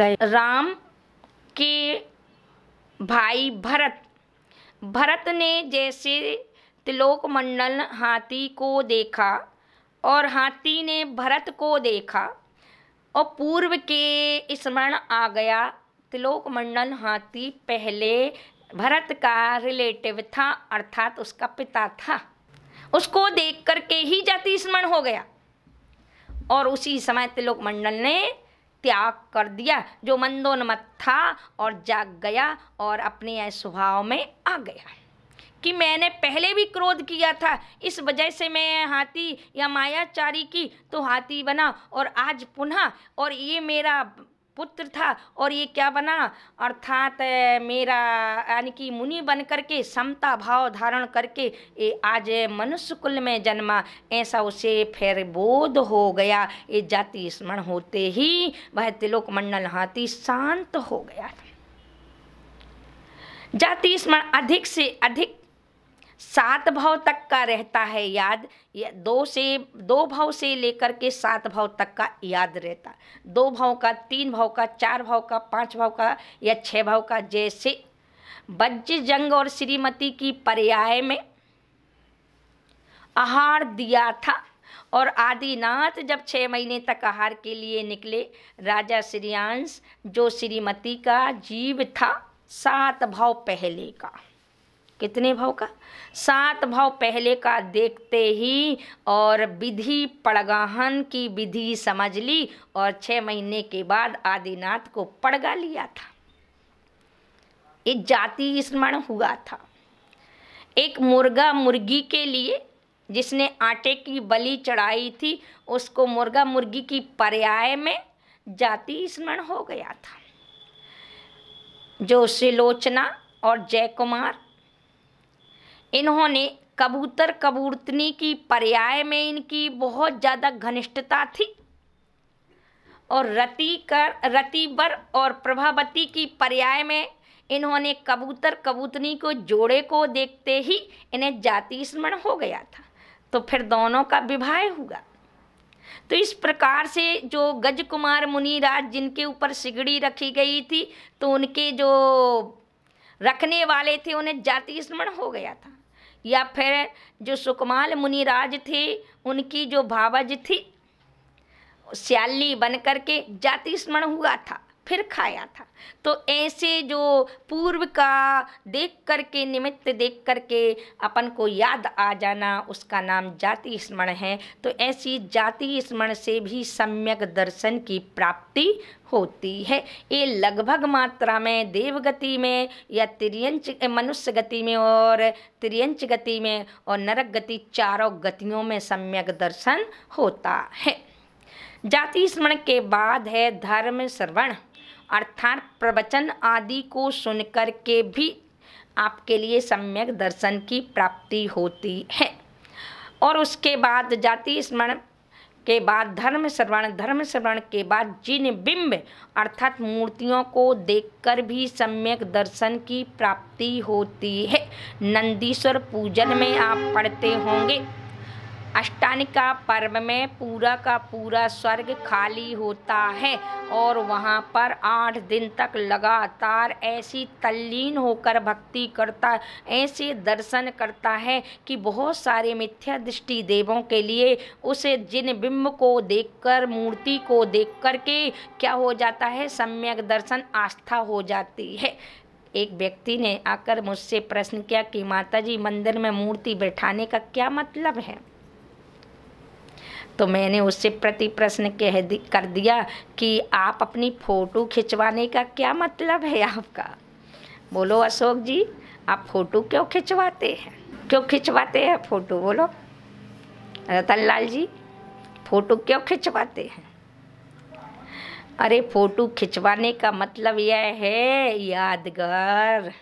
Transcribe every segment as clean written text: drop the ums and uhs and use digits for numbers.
बोला। राम के भाई भरत ने जैसे त्रिलोक मंडल हाथी को देखा और हाथी ने भरत को देखा और पूर्व के स्मरण आ गया। त्रिलोक मंडल हाथी पहले भरत का रिलेटिव था, अर्थात उसका पिता था। उसको देख करके ही जाति स्मरण हो गया और उसी समय त्रिलोक मंडल ने त्याग कर दिया, जो मंदोन्मत्त था, और जाग गया और अपने स्वभाव में आ गया कि मैंने पहले भी क्रोध किया था, इस वजह से मैं हाथी या मायाचारी की तो हाथी बना, और आज पुनः, और ये मेरा पुत्र था और ये क्या बना, अर्थात मेरा यानी कि मुनि बन करके समता भाव धारण करके ये आज मनुष्य कुल में जन्मा। ऐसा उसे फिर बोध हो गया। ये जाति स्मरण होते ही वह त्रिलोक मंडल हाथी शांत हो गया। जाति स्मरण अधिक से अधिक 7 भाव तक का रहता है याद। 2 भाव से लेकर के 7 भाव तक का याद रहता, 2 भाव का, 3 भाव का, 4 भाव का, 5 भाव का या 6 भाव का। जैसे वज्र जंग और श्रीमती की पर्याय में आहार दिया था और आदिनाथ जब 6 महीने तक आहार के लिए निकले, राजा श्रेयांश जो श्रीमती का जीव था 7 भाव पहले का, कितने भाव का, 7 भाव पहले का देखते ही और विधि पड़गाहन की विधि समझ ली और 6 महीने के बाद आदिनाथ को पड़गा लिया था। ये जाति स्मरण हुआ था। एक मुर्गा मुर्गी के लिए जिसने आटे की बलि चढ़ाई थी, उसको मुर्गा मुर्गी की पर्याय में जाति स्मरण हो गया था। जो श्रीलोचना और जयकुमार, इन्होंने कबूतर कबूतरनी की पर्याय में इनकी बहुत ज़्यादा घनिष्ठता थी और रतिवर और प्रभावती की पर्याय में इन्होंने कबूतर कबूतरनी को जोड़े को देखते ही इन्हें जाति स्मरण हो गया था, तो फिर दोनों का विवाह हुआ। तो इस प्रकार से जो गज कुमार मुनिराज जिनके ऊपर सिगड़ी रखी गई थी, तो उनके जो रखने वाले थे उन्हें जाति स्मरण हो गया था। या फिर जो सुकमाल मुनिराज थे उनकी जो भावज थी श्याली बन करके जाति स्मरण हुआ था, फिर खाया था। तो ऐसे जो पूर्व का देख करके, निमित्त देख करके अपन को याद आ जाना, उसका नाम जाति स्मरण है। तो ऐसी जाति स्मरण से भी सम्यक दर्शन की प्राप्ति होती है। ये लगभग मात्रा में देवगति में या तिर्यंच मनुष्य गति में और तिर्यंच गति में और नरक गति, चारों गतियों में सम्यक दर्शन होता है। जाति स्मरण के बाद है धर्म श्रवण, अर्थात प्रवचन आदि को सुनकर के भी आपके लिए सम्यक दर्शन की प्राप्ति होती है। और उसके बाद जाति स्मरण के बाद धर्म श्रवण के बाद जिन बिंब अर्थात मूर्तियों को देखकर भी सम्यक दर्शन की प्राप्ति होती है। नंदीश्वर पूजन में आप पढ़ते होंगे, अष्टानिका पर्व में पूरा का पूरा स्वर्ग खाली होता है और वहाँ पर 8 दिन तक लगातार ऐसी तल्लीन होकर भक्ति करता, ऐसे दर्शन करता है कि बहुत सारे मिथ्या दृष्टि देवों के लिए उसे जिन बिंब को देखकर, मूर्ति को देख कर के क्या हो जाता है, सम्यक दर्शन आस्था हो जाती है। एक व्यक्ति ने आकर मुझसे प्रश्न किया कि माताजी मंदिर में मूर्ति बैठाने का क्या मतलब है। तो मैंने उससे प्रति प्रश्न कर दिया कि आप अपनी फ़ोटो खिंचवाने का क्या मतलब है आपका। बोलो अशोक जी, आप फ़ोटो क्यों खिंचवाते हैं, क्यों खिंचवाते हैं फ़ोटो, बोलो रतनलाल जी, फ़ोटो क्यों खिंचवाते हैं। अरे फ़ोटो खिंचवाने का मतलब यह है यादगार।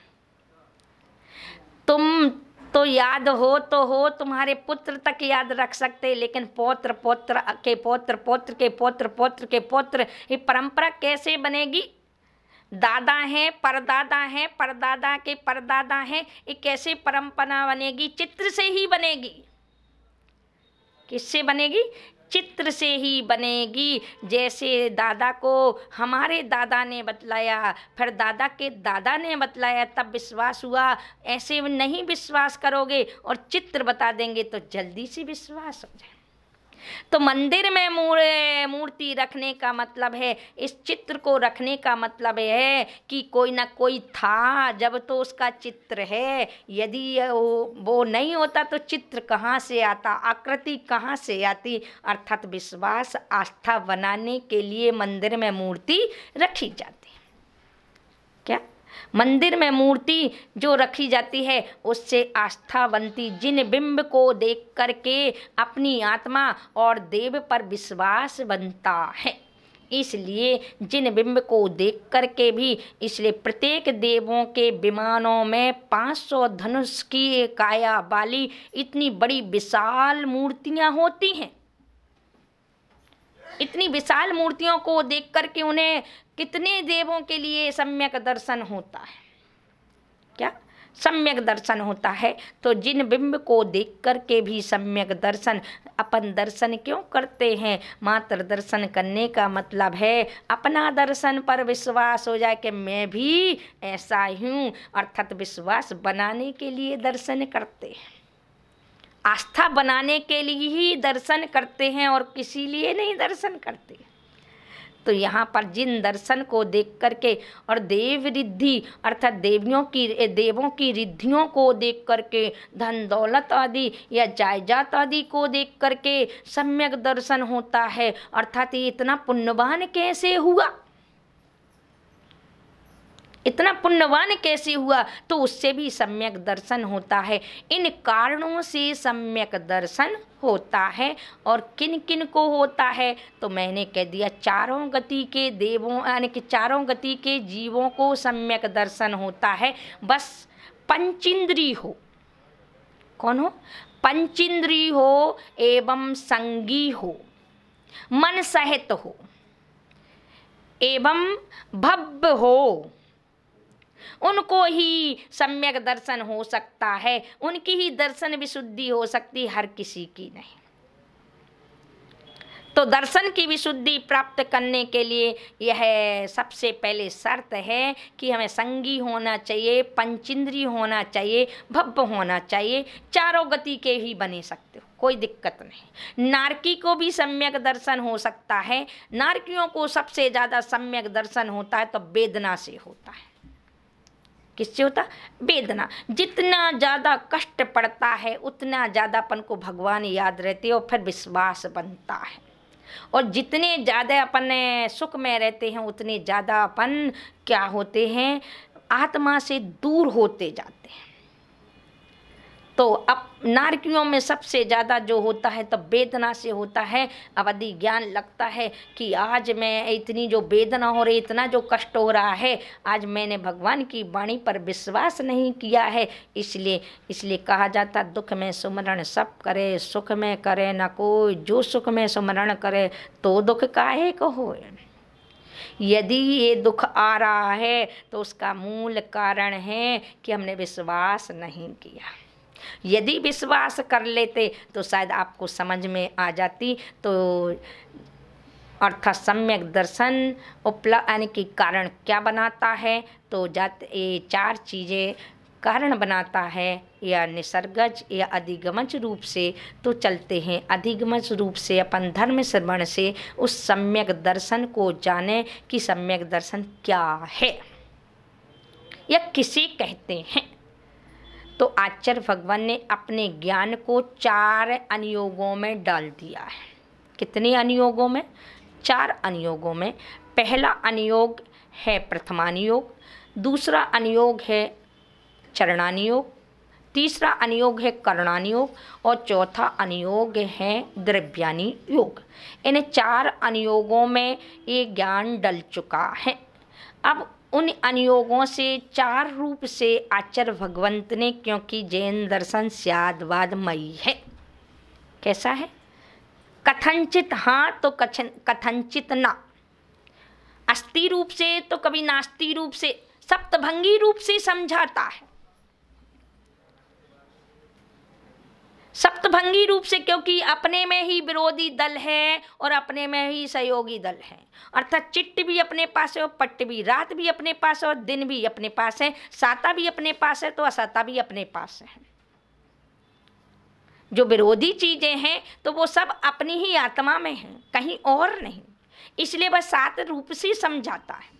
तुम तो याद हो तो हो, तुम्हारे पुत्र तक याद रख सकते, लेकिन पौत्र पौत्र के पौत्र, पौत्र के पौत्र, पौत्र के पौत्र, ये परंपरा कैसे बनेगी। दादा हैं, परदादा हैं, परदादा के परदादा हैं, ये कैसे परंपरा बनेगी। चित्र से ही बनेगी। किससे बनेगी, चित्र से ही बनेगी। जैसे दादा को हमारे दादा ने बतलाया, फिर दादा के दादा ने बतलाया, तब विश्वास हुआ। ऐसे नहीं विश्वास करोगे और चित्र बता देंगे तो जल्दी से विश्वास हो जाए। तो मंदिर में मूर्ति रखने का मतलब है, इस चित्र को रखने का मतलब है कि कोई ना कोई था जब तो उसका चित्र है। यदि वो नहीं होता तो चित्र कहाँ से आता, आकृति कहाँ से आती। अर्थात विश्वास आस्था बनाने के लिए मंदिर में मूर्ति रखी जाती है। क्या मंदिर में मूर्ति जो रखी जाती है उससे आस्था बनती। जिन बिंब को देख करके अपनी आत्मा और देव पर विश्वास बनता है, इसलिए जिन बिंब को देख करके भी, इसलिए प्रत्येक देवों के विमानों में 500 धनुष की काया वाली इतनी बड़ी विशाल मूर्तियां होती हैं। इतनी विशाल मूर्तियों को देख करके उन्हें कितने देवों के लिए सम्यक दर्शन होता है। क्या सम्यक दर्शन होता है। तो जिन बिंब को देख करके भी सम्यक दर्शन, अपन दर्शन क्यों करते हैं? मात्र दर्शन करने का मतलब है अपना दर्शन पर विश्वास हो जाए कि मैं भी ऐसा हूँ। अर्थात विश्वास बनाने के लिए दर्शन करते हैं, आस्था बनाने के लिए ही दर्शन करते हैं और किसी लिए नहीं दर्शन करते। तो यहाँ पर जिन दर्शन को देख करके और देव रिद्धि अर्थात देवों की रिद्धियों को देख करके, धन दौलत आदि या जायदाद आदि को देख करके सम्यक दर्शन होता है। अर्थात ये इतना पुण्यवान कैसे हुआ, इतना पुण्यवान कैसे हुआ, तो उससे भी सम्यक दर्शन होता है। इन कारणों से सम्यक दर्शन होता है। और किन किन को होता है? तो मैंने कह दिया, चारों गति के देवों यानी कि चारों गति के जीवों को सम्यक दर्शन होता है। बस पंचेंद्रिय हो। कौन हो? पंचेंद्रिय हो एवं संगी हो, मन सहित हो एवं भव्य हो, उनको ही सम्यक दर्शन हो सकता है। उनकी ही दर्शन विशुद्धि हो सकती, हर किसी की नहीं। तो दर्शन की विशुद्धि प्राप्त करने के लिए यह सबसे पहले शर्त है कि हमें संगी होना चाहिए, पंचेंद्रिय होना चाहिए, भव्य होना चाहिए। चारों गति के ही बने सकते हो, कोई दिक्कत नहीं। नारकी को भी सम्यक दर्शन हो सकता है। नारकियों को सबसे ज़्यादा सम्यक दर्शन होता है तो वेदना से होता है। किससे होता? वेदना। जितना ज़्यादा कष्ट पड़ता है उतना ज़्यादा अपन को भगवान याद रहते हैं और फिर विश्वास बनता है। और जितने ज़्यादा अपन सुख में रहते हैं उतने ज़्यादा अपन क्या होते हैं? आत्मा से दूर होते जाते हैं। तो अब नारकियों में सबसे ज़्यादा जो होता है तो वेदना से होता है। अब यदि ज्ञान लगता है कि आज मैं इतनी जो वेदना हो रही, इतना जो कष्ट हो रहा है, आज मैंने भगवान की वाणी पर विश्वास नहीं किया है, इसलिए कहा जाता दुख में सुमरण सब करे, सुख में करे न कोई, जो सुख में सुमरण करे तो दुख काहे को होए। यदि ये दुख आ रहा है तो उसका मूल कारण है कि हमने विश्वास नहीं किया। यदि विश्वास कर लेते तो शायद आपको समझ में आ जाती। तो अर्थात सम्यक दर्शन उपलब्ध यानी कि कारण क्या बनाता है? तो ये चार चीज़ें कारण बनाता है, या निसर्गज या अधिगमज रूप से तो चलते हैं। अधिगमज रूप से अपन धर्म श्रवण से उस सम्यक दर्शन को जाने कि सम्यक दर्शन क्या है या किसे कहते हैं। तो आचार्य भगवान ने अपने ज्ञान को 4 अनुयोगों में डाल दिया है। कितने अनुयोगों में? 4 अनुयोगों में। पहला अनुयोग है प्रथमानुयोग, दूसरा अनुयोग है चरणानुयोग, तीसरा अनुयोग है कर्णानुयोग और चौथा अनुयोग है द्रव्यानुयोग। इन 4 अनुयोगों में ये ज्ञान डल चुका है। अब उन अनुयोगों से 4 रूप से आचार्य भगवंत ने, क्योंकि जैन दर्शन स्यादवादमयी है। कैसा है? कथनचित हाँ तो कथनचित ना, अस्थि रूप से तो कभी नास्ति रूप से, सप्तभंगी रूप से समझाता है। सप्त सप्तभंगी रूप से, क्योंकि अपने में ही विरोधी दल है और अपने में ही सहयोगी दल है। अर्थात चिट्ट भी अपने पास है और पट्ट भी, रात भी अपने पास है और दिन भी अपने पास है, साता भी अपने पास है तो असाता भी अपने पास है। जो विरोधी चीजें हैं तो वो सब अपनी ही आत्मा में हैं, कहीं और नहीं। इसलिए वह सात रूप से समझाता है।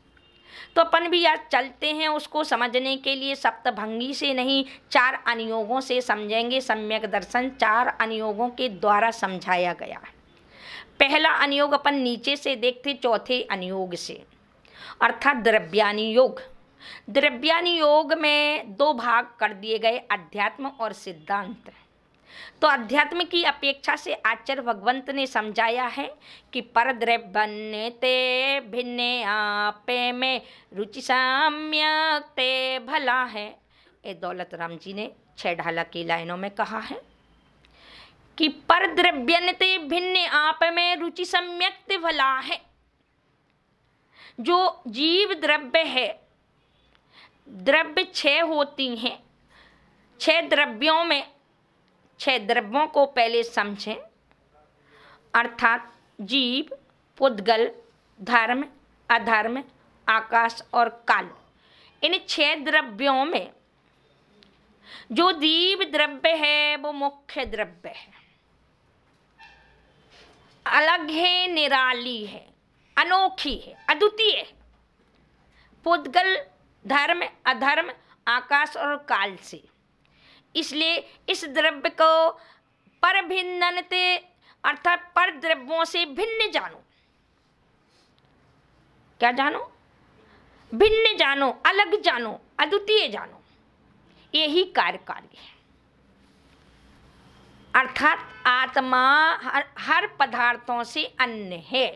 तो अपन भी आज चलते हैं उसको समझने के लिए सप्तभंगी से नहीं, 4 अनुयोगों से समझेंगे। सम्यक दर्शन 4 अनुयोगों के द्वारा समझाया गया है। पहला अनुयोग अपन नीचे से देखते, चौथे अनुयोग से, अर्थात द्रव्यानुयोग। द्रव्यानुयोग में 2 भाग कर दिए गए, अध्यात्म और सिद्धांत। तो अध्यात्म की अपेक्षा से आचार्य भगवंत ने समझाया है कि पर द्रव्यन्यते भिन्न आपे में रुचि साम्यक ते भला है। ये दौलत राम जी ने 6 ढाला की लाइनों में कहा है कि पर द्रव्यन्यते भिन्न आप में रुचि सम्यक ते भला है। जो जीव द्रव्य है, द्रव्य 6 होती हैं, 6 द्रव्यों में 6 द्रव्यों को पहले समझें, अर्थात जीव, पुद्गल, धर्म, अधर्म, आकाश और काल। इन 6 द्रव्यों में जो जीव द्रव्य है वो मुख्य द्रव्य है, अलग है, निराली है, अनोखी है, अद्वितीय है, पुद्गल, धर्म, अधर्म, आकाश और काल से। इसलिए इस द्रव्य को पर भिन्नते, अर्थात पर द्रव्यों से भिन्न जानो। क्या जानो? भिन्न जानो, अलग जानो, अद्वितीय जानो। यही कार्य है। अर्थात आत्मा हर पदार्थों से अन्य है,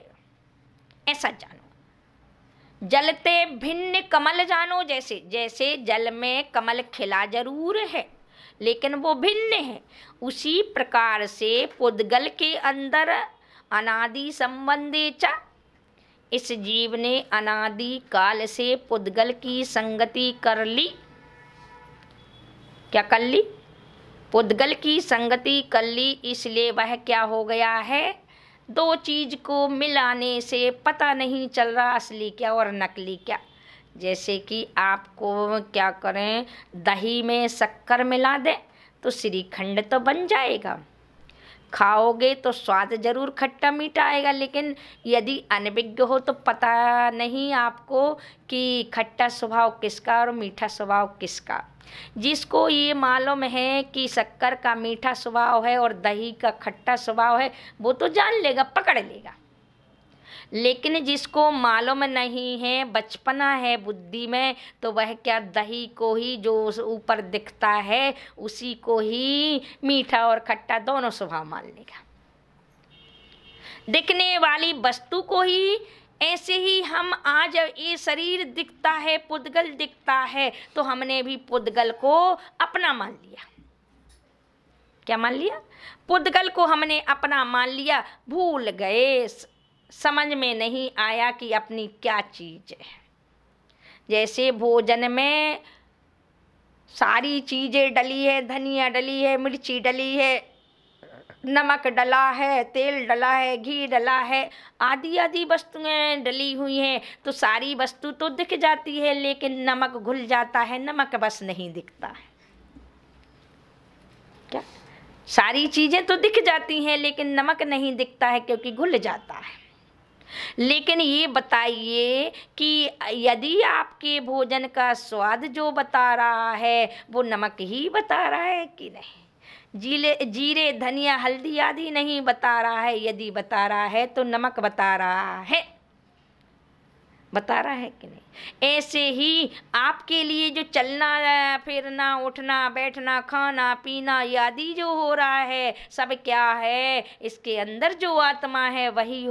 ऐसा जानो। जलते भिन्न कमल जानो, जैसे जैसे जल में कमल खिला जरूर है लेकिन वो भिन्न है, उसी प्रकार से पुद्गल के अंदर अनादि संबंधे च, इस जीव ने अनादि काल से पुद्गल की संगति कर ली। क्या कर ली? पुद्गल की संगति कर ली। इसलिए वह क्या हो गया है, 2 चीज को मिलाने से पता नहीं चल रहा असली क्या और नकली क्या। जैसे कि आपको क्या करें, दही में शक्कर मिला दें तो श्रीखंड तो बन जाएगा, खाओगे तो स्वाद जरूर खट्टा मीठा आएगा, लेकिन यदि अनभिज्ञ हो तो पता नहीं आपको कि खट्टा स्वभाव किसका और मीठा स्वभाव किसका। जिसको ये मालूम है कि शक्कर का मीठा स्वभाव है और दही का खट्टा स्वभाव है वो तो जान लेगा, पकड़ लेगा। लेकिन जिसको मालूम नहीं है, बचपना है बुद्धि में, तो वह क्या दही को ही जो ऊपर दिखता है उसी को ही मीठा और खट्टा दोनों स्वभाव मान लेगा। दिखने वाली वस्तु को ही ऐसे ही हम आज ये शरीर दिखता है, पुद्गल दिखता है, तो हमने भी पुद्गल को अपना मान लिया। क्या मान लिया? पुद्गल को हमने अपना मान लिया, भूल गए, समझ में नहीं आया कि अपनी क्या चीज है। जैसे भोजन में सारी चीजें डली है, धनिया डली है, मिर्ची डली है, नमक डला है, तेल डला है, घी डला है, आदि आदि वस्तुएं डली हुई हैं, तो सारी वस्तु तो दिख जाती है लेकिन नमक घुल जाता है, नमक बस नहीं दिखता है। क्या? सारी चीजें तो दिख जाती हैं लेकिन नमक नहीं दिखता है क्योंकि घुल जाता है। लेकिन ये बताइए कि यदि आपके भोजन का स्वाद जो बता रहा है वो नमक ही बता रहा है कि नहीं? जीरे, धनिया, हल्दी आदि नहीं बता रहा है। यदि बता रहा है तो नमक बता रहा है कि नहीं? ऐसे ही आपके लिए जो चलना फिरना, उठना बैठना, खाना पीना आदि जो हो रहा है सब क्या है? इसके अंदर जो आत्मा है वही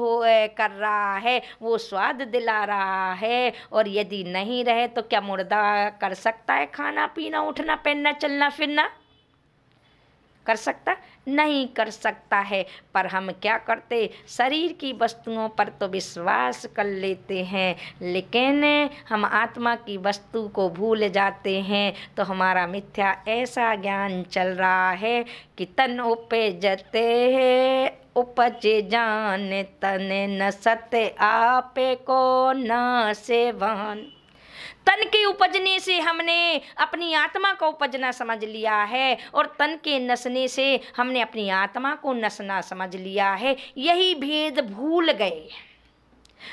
कर रहा है, वो स्वाद दिला रहा है। और यदि नहीं रहे तो क्या मुर्दा कर सकता है खाना पीना, उठना पहनना, चलना फिरना? कर सकता नहीं कर सकता है। पर हम क्या करते, शरीर की वस्तुओं पर तो विश्वास कर लेते हैं, लेकिन हम आत्मा की वस्तु को भूल जाते हैं। तो हमारा मिथ्या ऐसा ज्ञान चल रहा है कि तन उपजते उपजे जान, तन न सत्य आपे को न सेवान। तन के उपजने से हमने अपनी आत्मा को उपजना समझ लिया है, और तन के नसने से हमने अपनी आत्मा को नसना समझ लिया है। यही भेद भूल गए।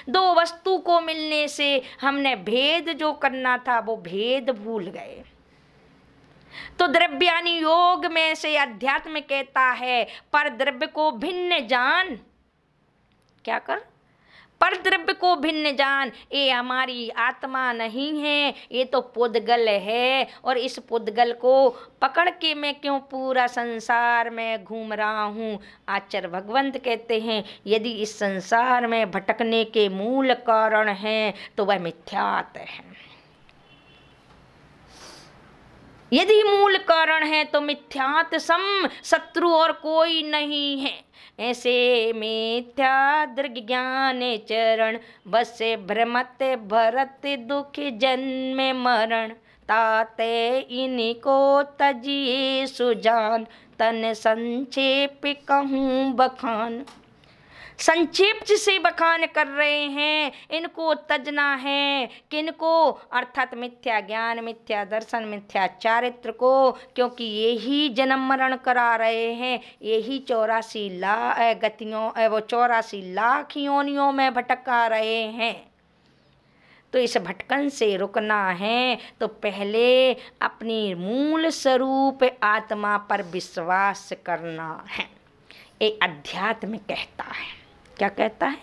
दो वस्तु को मिलने से हमने भेद जो करना था वो भेद भूल गए। तो द्रव्यानि योग में से अध्यात्म कहता है, पर द्रव्य को भिन्न जान। क्या कर, पर द्रव्य को भिन्न जान। ये हमारी आत्मा नहीं है, ये तो पुद्गल है, और इस पुद्गल को पकड़ के मैं क्यों पूरा संसार में घूम रहा हूँ। आचार्य भगवंत कहते हैं, यदि इस संसार में भटकने के मूल कारण हैं तो वह मिथ्यात है। यदि मूल कारण है तो मिथ्यात सम शत्रु और कोई नहीं है। ऐसे मिथ्या दृग ज्ञान चरण, बसे भ्रमत भरत दुख जन्म मरण। ताते इनको तजिए सुजान, तन संक्षेप कहूँ बखान। संक्षेप से बखान कर रहे हैं, इनको तजना है। किनको, अर्थात मिथ्या ज्ञान, मिथ्या दर्शन, मिथ्या चारित्र को, क्योंकि ये ही जन्म मरण करा रहे हैं। यही 84 लाख गतियों, वो 84 लाख योनियों में भटका रहे हैं। तो इस भटकन से रुकना है तो पहले अपनी मूल स्वरूप आत्मा पर विश्वास करना है। ये अध्यात्म कहता है। क्या कहता है?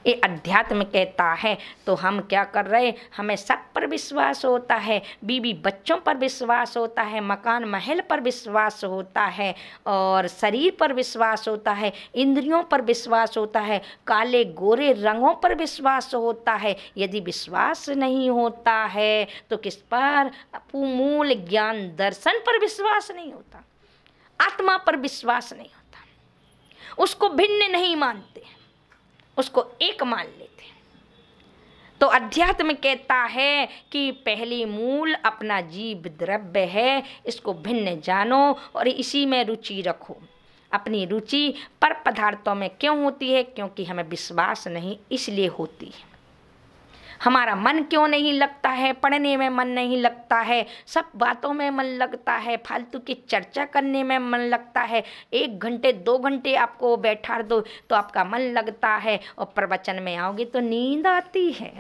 ये अध्यात्म कहता है। तो हम क्या कर रहे, हमें सब पर विश्वास होता है, बीवी बच्चों पर विश्वास होता है, मकान महल पर विश्वास होता है, और शरीर पर विश्वास होता है, इंद्रियों पर विश्वास होता है, काले गोरे रंगों पर विश्वास होता है। यदि विश्वास नहीं होता है तो किस पर? मूल ज्ञान दर्शन पर विश्वास नहीं होता, आत्मा पर विश्वास नहीं होता, उसको भिन्न नहीं मानते, उसको एक मान लेते। तो अध्यात्म कहता है कि पहली मूल अपना जीव द्रव्य है, इसको भिन्न जानो और इसी में रुचि रखो। अपनी रुचि पर पदार्थों में क्यों होती है? क्योंकि हमें विश्वास नहीं, इसलिए होती है। हमारा मन क्यों नहीं लगता है? पढ़ने में मन नहीं लगता है, सब बातों में मन लगता है, फालतू की चर्चा करने में मन लगता है। 1 घंटे 2 घंटे आपको बैठा दो तो आपका मन लगता है, और प्रवचन में आओगे तो नींद आती है।